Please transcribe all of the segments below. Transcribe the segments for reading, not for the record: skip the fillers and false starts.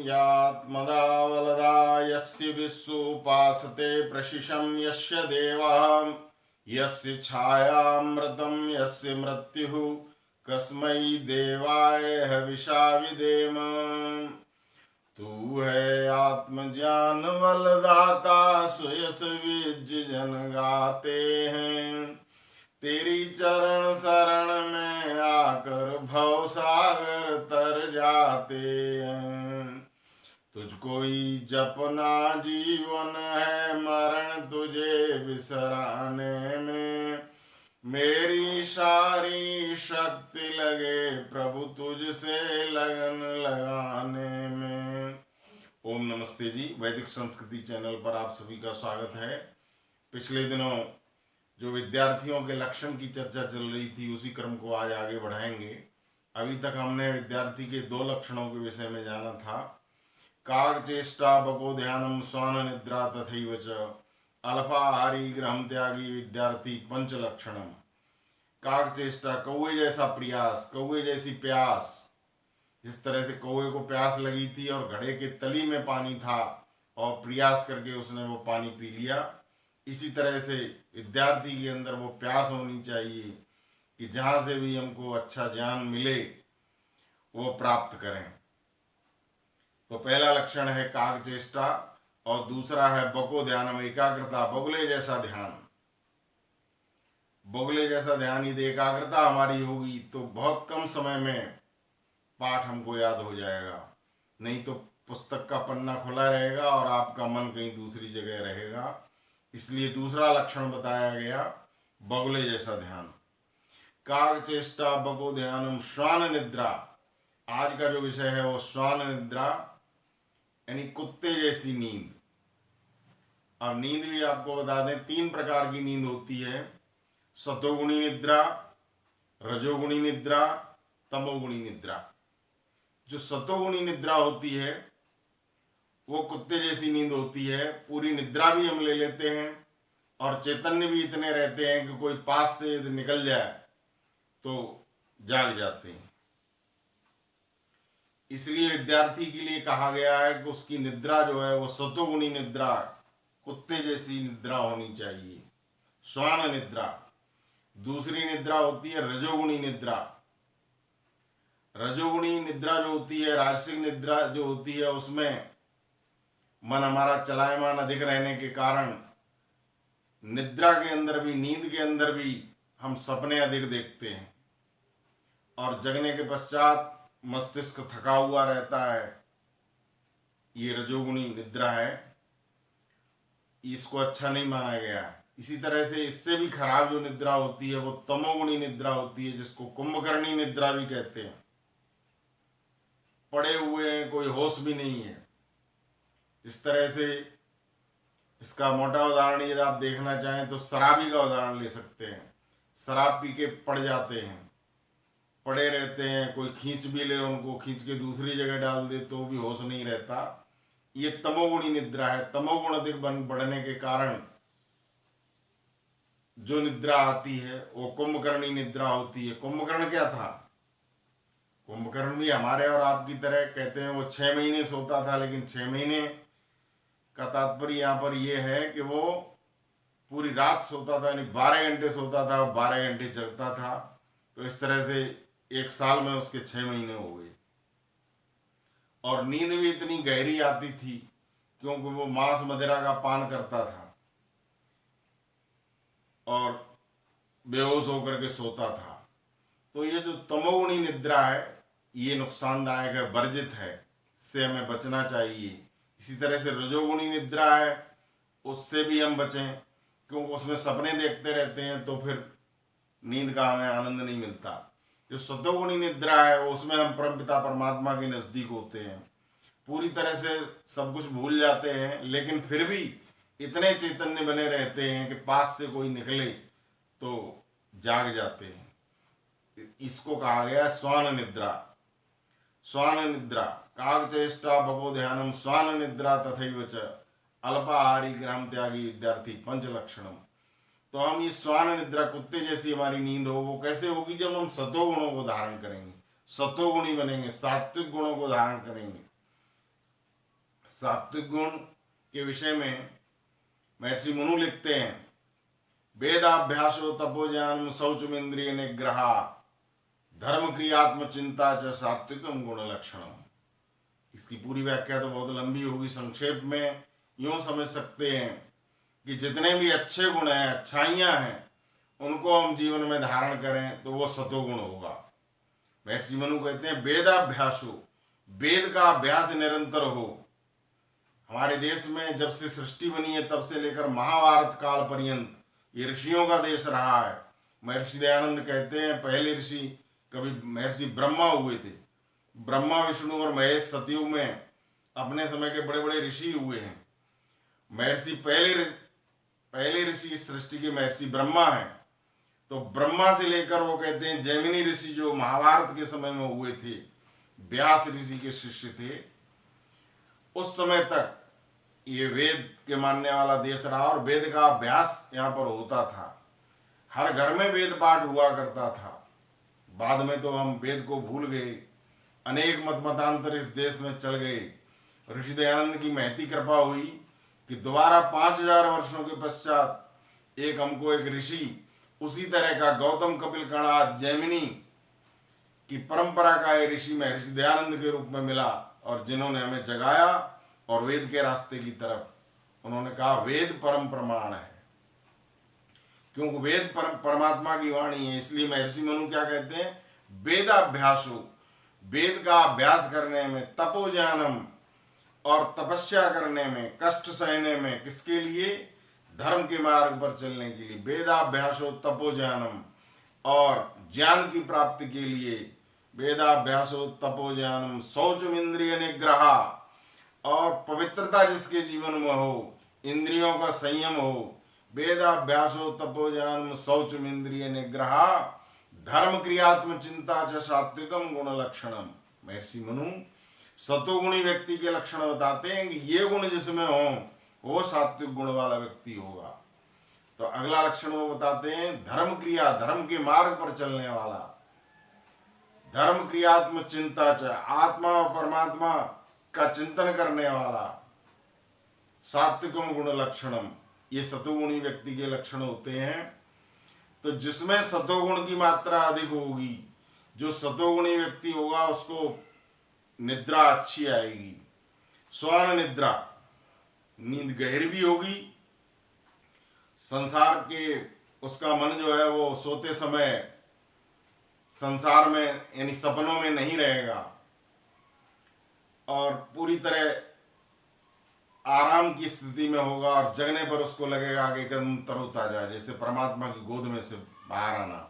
यात्मदा यस्य विश्वोपासते प्रशिशं यस्य देवः यस्य छायामृतं यस्य मृत्युः कस्मै देवाय हविषा विदेम। तू है आत्मज्ञान बलदाता सुयस विज जन गाते हैं। तेरी चरण शरण में आकर भव सागर तर जाते हैं। तुझको ही जपना जीवन है, मरण तुझे बिसराने में। मेरी सारी शक्ति लगे प्रभु तुझसे लगन लगाने में। ओम नमस्ते जी। वैदिक संस्कृति चैनल पर आप सभी का स्वागत है। पिछले दिनों जो विद्यार्थियों के लक्षण की चर्चा चल रही थी, उसी क्रम को आज आगे बढ़ाएंगे। अभी तक हमने विद्यार्थी के 2 लक्षणों के विषय में जाना था। काग चेष्टा बको ध्यानम स्वान निद्रा तथैव च अल्पाहारी ग्रहम त्यागी विद्यार्थी पंच लक्षणम। काग चेष्टा, कौवे जैसा प्रयास, कौवे जैसी प्यास। जिस तरह से कौवे को प्यास लगी थी और घड़े के तली में पानी था और प्रयास करके उसने वो पानी पी लिया, इसी तरह से विद्यार्थी के अंदर वो प्यास होनी चाहिए कि जहाँ से भी हमको अच्छा ज्ञान मिले वो प्राप्त करें। तो पहला लक्षण है काग चेष्टा और दूसरा है बको ध्यानम, एकाग्रता, बगुले जैसा ध्यान। बगुले जैसा ध्यान, यदि एकाग्रता हमारी होगी तो बहुत कम समय में पाठ हमको याद हो जाएगा। नहीं तो पुस्तक का पन्ना खुला रहेगा और आपका मन कहीं दूसरी जगह रहेगा। इसलिए दूसरा लक्षण बताया गया बगुले जैसा ध्यान। काग चेष्टा बको ध्यानम श्वान निद्रा। आज का जो विषय है वो श्वान निद्रा, यानी कुत्ते जैसी नींद। और नींद भी आपको बता दें 3 प्रकार की नींद होती है। सतोगुणी निद्रा, रजोगुणी निद्रा, तमोगुणी निद्रा। जो सतोगुणी निद्रा होती है वो कुत्ते जैसी नींद होती है। पूरी निद्रा भी हम ले लेते हैं और चैतन्य भी इतने रहते हैं कि कोई पास से यदि निकल जाए तो जाग जाते हैं। इसलिए विद्यार्थी के लिए कहा गया है कि उसकी निद्रा जो है वो सतोगुणी निद्रा, कुत्ते जैसी निद्रा होनी चाहिए, श्वान निद्रा। दूसरी निद्रा होती है रजोगुणी निद्रा। रजोगुणी निद्रा जो होती है, राजसिक निद्रा जो होती है, उसमें मन हमारा चलायमान अधिक रहने के कारण निद्रा के अंदर भी, नींद के अंदर भी हम सपने अधिक देखते हैं और जगने के पश्चात मस्तिष्क थका हुआ रहता है। ये रजोगुणी निद्रा है, इसको अच्छा नहीं माना गया है। इसी तरह से इससे भी खराब जो निद्रा होती है वो तमोगुणी निद्रा होती है, जिसको कुंभकर्णी निद्रा भी कहते हैं। पड़े हुए हैं, कोई होश भी नहीं है। इस तरह से इसका मोटा उदाहरण यदि आप देखना चाहें तो शराबी का उदाहरण ले सकते हैं। शराब पी के पड़ जाते हैं, पड़े रहते हैं, कोई खींच भी ले, उनको खींच के दूसरी जगह डाल दे तो भी होश नहीं रहता। ये तमोगुणी निद्रा है। तमोगुण अधिक बढ़ने के कारण जो निद्रा आती है वो कुंभकर्णी निद्रा होती है। कुंभकर्ण क्या था? कुंभकर्ण भी हमारे और आपकी तरह, कहते हैं वो 6 महीने सोता था, लेकिन 6 महीने का तात्पर्य यहाँ पर ये है कि वो पूरी रात सोता था, यानी 12 घंटे सोता था, 12 घंटे जगता था। तो इस तरह से 1 साल में उसके 6 महीने हो गए। और नींद भी इतनी गहरी आती थी क्योंकि वो मांस मदिरा का पान करता था और बेहोश होकर के सोता था। तो ये जो तमोगुणी निद्रा है ये नुकसानदायक है, वर्जित है, इससे हमें बचना चाहिए। इसी तरह से रजोगुणी निद्रा है, उससे भी हम बचें क्योंकि उसमें सपने देखते रहते हैं तो फिर नींद का हमें आनंद नहीं मिलता। जो सतोगुणी निद्रा है उसमें हम परमपिता परमात्मा के नज़दीक होते हैं, पूरी तरह से सब कुछ भूल जाते हैं, लेकिन फिर भी इतने चैतन्य बने रहते हैं कि पास से कोई निकले तो जाग जाते हैं। इसको कहा गया श्वान निद्रा। श्वान निद्रा, काग चेष्टा बको ध्यानम श्वान निद्रा तथैव च अल्पाहारी ग्राम त्यागी विद्यार्थी पंच लक्षणम। तो हम ये श्वान निद्रा, कुत्ते जैसी हमारी नींद हो, वो कैसे होगी? जब हम सतोगुणों को धारण करेंगे, सतोगुणी बनेंगे, सात्विक गुणों को धारण करेंगे। सात्विक गुण के विषय में महर्षि मनु लिखते हैं, वेदाभ्यासो तपोज्ञान शौचमिंद्रिय निग्रह धर्म क्रियात्म चिंता च सात्विकम गुण लक्षणम। इसकी पूरी व्याख्या तो बहुत लंबी होगी, संक्षेप में यूं समझ सकते हैं कि जितने भी अच्छे गुण हैं, अच्छाइयाँ हैं, उनको हम जीवन में धारण करें तो वो सतोगुण होगा। महर्षि मनु कहते हैं वेदाभ्यासो, वेद का अभ्यास निरंतर हो। हमारे देश में जब से सृष्टि बनी है तब से लेकर महाभारत काल पर्यंत ये ऋषियों का देश रहा है। महर्षि दयानंद कहते हैं पहले ऋषि कभी महर्षि ब्रह्मा हुए थे। ब्रह्मा, विष्णु और महेश सतयुग में अपने समय के बड़े बड़े ऋषि हुए हैं। महर्षि पहले ऋषि इस सृष्टि के महर्षि ब्रह्मा हैं। तो ब्रह्मा से लेकर वो कहते हैं जैमिनी ऋषि जो महाभारत के समय में हुए थे, व्यास ऋषि के शिष्य थे, उस समय तक ये वेद के मानने वाला देश रहा और वेद का अभ्यास यहाँ पर होता था। हर घर में वेद पाठ हुआ करता था। बाद में तो हम वेद को भूल गए, अनेक मत मतांतर इस देश में चल गए। ऋषि दयानंद की महती कृपा हुई कि दोबारा 5000 वर्षों के पश्चात हमको एक ऋषि उसी तरह का गौतम कपिल कणाद जैमिनी की परंपरा का ये ऋषि महर्षि दयानंद के रूप में मिला और जिन्होंने हमें जगाया और वेद के रास्ते की तरफ उन्होंने कहा वेद परम प्रमाण है, क्योंकि वेद परमात्मा की वाणी है। इसलिए महर्षि मनु क्या कहते हैं, वेदाभ्यासो, वेद का अभ्यास करने में, तपोज्ञानम और तपस्या करने में, कष्ट सहने में, किसके लिए, धर्म के मार्ग पर चलने के लिए। वेदाभ्यासो तपोज्ञानम, और ज्ञान की प्राप्ति के लिए वेदाभ्यासो तपोज्ञानम, शौचम इंद्रिय निग्रह, और पवित्रता जिसके जीवन में हो, इंद्रियों का संयम हो। वेदाभ्यासो तपोज्ञानम शौचम इंद्रिय निग्रह धर्म क्रियात्म चिंता च सात्विकम गुण लक्षणम। महर्षि मनु सतोगुणी व्यक्ति के लक्षण बताते हैं कि ये गुण जिसमें हो वो सात्विक गुण वाला व्यक्ति होगा। तो अगला लक्षण वो बताते हैं धर्म क्रिया, धर्म के मार्ग पर चलने वाला, धर्म क्रियात्म चिंता च, आत्मा और परमात्मा का चिंतन करने वाला, सात्विकम गुण लक्षणम, ये सतोगुणी व्यक्ति के लक्षण होते हैं। तो जिसमें सतोगुण की मात्रा अधिक होगी, जो सतोगुणी व्यक्ति होगा उसको निद्रा अच्छी आएगी, स्वान निद्रा, नींद गहरी भी होगी। संसार के उसका मन जो है वो सोते समय संसार में यानी सपनों में नहीं रहेगा और पूरी तरह आराम की स्थिति में होगा और जगने पर उसको लगेगा कि एकदम तरोताजा, जैसे परमात्मा की गोद में से बाहर आना।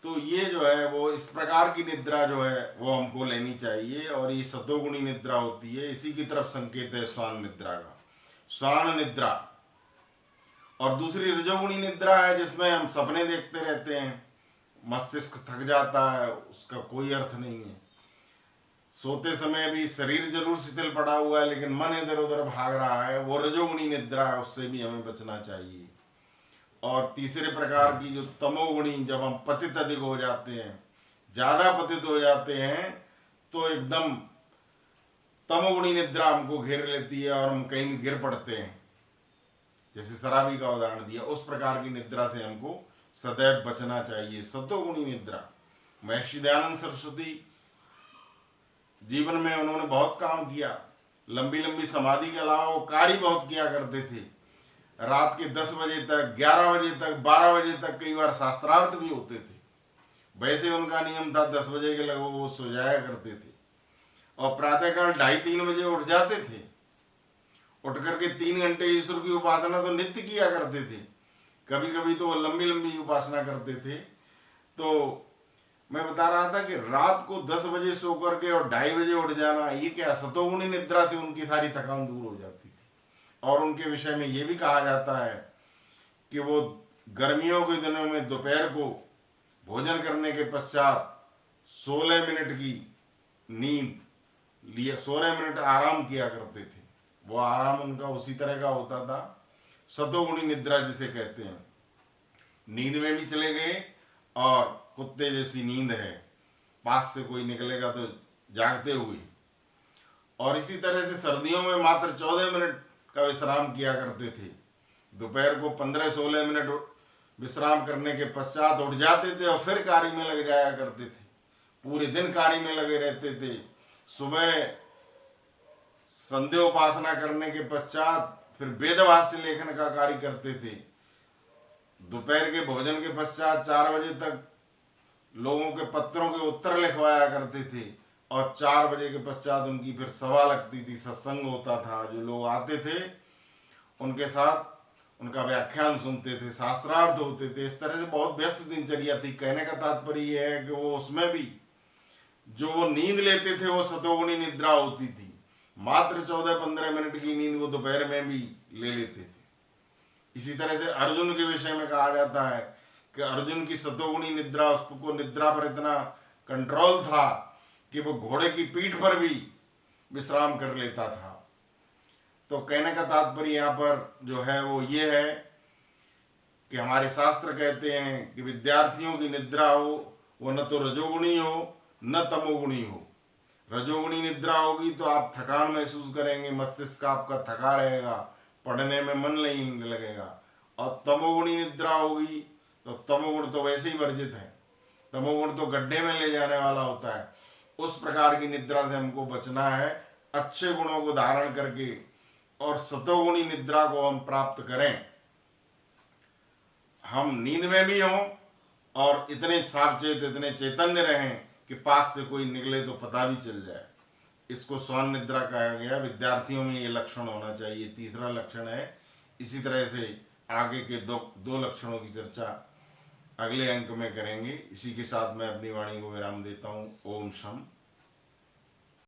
तो ये जो है वो इस प्रकार की निद्रा जो है वो हमको लेनी चाहिए और ये सतोगुणी निद्रा होती है। इसी की तरफ संकेत है स्वान निद्रा का, स्वान निद्रा। और दूसरी रजोगुणी निद्रा है जिसमें हम सपने देखते रहते हैं, मस्तिष्क थक जाता है, उसका कोई अर्थ नहीं है। सोते समय भी शरीर जरूर शिथिल पड़ा हुआ है लेकिन मन इधर उधर भाग रहा है, वो रजोगुणी निद्रा है, उससे भी हमें बचना चाहिए। और तीसरे प्रकार की जो तमोगुणी, जब हम पतित अधिक हो जाते हैं, ज़्यादा पतित हो जाते हैं तो एकदम तमोगुणी निद्रा हमको घेर लेती है और हम कहीं गिर पड़ते हैं, जैसे शराबी का उदाहरण दिया, उस प्रकार की निद्रा से हमको सदैव बचना चाहिए। सतोगुणी निद्रा, महर्षि दयानंद सरस्वती जीवन में उन्होंने बहुत काम किया, लंबी लंबी समाधि के अलावा वो कार्य बहुत किया करते थे। रात के 10 बजे तक, 11 बजे तक, 12 बजे तक कई बार शास्त्रार्थ भी होते थे। वैसे उनका नियम था 10 बजे के लगभग वो सो जाया करते थे और प्रातःकाल 2:30-3 बजे उठ जाते थे। उठ करके 3 घंटे ईश्वर की उपासना तो नित्य किया करते थे, कभी कभी तो वो लंबी लंबी उपासना करते थे। तो मैं बता रहा था कि रात को 10 बजे सो करके और 2:30 बजे उठ जाना, ये क्या, सतोगुणी निद्रा से उनकी सारी थकान दूर हो जाती थी। और उनके विषय में ये भी कहा जाता है कि वो गर्मियों के दिनों में दोपहर को भोजन करने के पश्चात 16 मिनट की नींद लिए 16 मिनट आराम किया करते थे। वो आराम उनका उसी तरह का होता था, सतोगुणी निद्रा जिसे कहते हैं। नींद में भी चले गए और कुत्ते जैसी नींद है, पास से कोई निकलेगा तो जागते हुए, और इसी तरह से सर्दियों में मात्र 14 मिनट का विश्राम किया करते थे। दोपहर को 15-16 मिनट विश्राम करने के पश्चात उठ जाते थे और फिर कार्य में लग जाया करते थे। पूरे दिन कार्य में लगे रहते थे। सुबह संध्योपासना करने के पश्चात फिर वेदभाष्य लेखन का कार्य करते थे। दोपहर के भोजन के पश्चात 4 बजे तक लोगों के पत्रों के उत्तर लिखवाया करते थे और 4 बजे के पश्चात उनकी फिर सभा लगती थी, सत्संग होता था। जो लोग आते थे उनके साथ उनका व्याख्यान सुनते थे, शास्त्रार्थ होते थे। इस तरह से बहुत व्यस्त दिनचर्या थी। कहने का तात्पर्य यह है कि वो उसमें भी जो वो नींद लेते थे वो सतोगुणी निद्रा होती थी। मात्र 14-15 मिनट की नींद वो दोपहर में भी ले लेते थे। इसी तरह से अर्जुन के विषय में कहा जाता है कि अर्जुन की सतोगुणी निद्रा, उसको निद्रा पर इतना कंट्रोल था कि वो घोड़े की पीठ पर भी विश्राम कर लेता था। तो कहने का तात्पर्य यहाँ पर जो है वो ये है कि हमारे शास्त्र कहते हैं कि विद्यार्थियों की निद्रा हो वो न तो रजोगुणी हो न तमोगुणी हो। रजोगुणी निद्रा होगी तो आप थकान महसूस करेंगे, मस्तिष्क आपका थका रहेगा, पढ़ने में मन नहीं लगेगा। और तमोगुणी निद्रा होगी तो तमोगुण तो वैसे ही वर्जित है, तमोगुण तो गड्ढे में ले जाने वाला होता है। उस प्रकार की निद्रा से हमको बचना है। अच्छे गुणों को धारण करके और सतोगुणी निद्रा को हम प्राप्त करें। हम नींद में भी हों और इतने सावचेत, इतने चैतन्य रहें कि पास से कोई निकले तो पता भी चल जाए। इसको स्वान निद्रा कहा गया। विद्यार्थियों में ये लक्षण होना चाहिए। तीसरा लक्षण है। इसी तरह से आगे के दो लक्षणों की चर्चा अगले अंक में करेंगे। इसी के साथ मैं अपनी वाणी को विराम देता हूँ। ओम शम।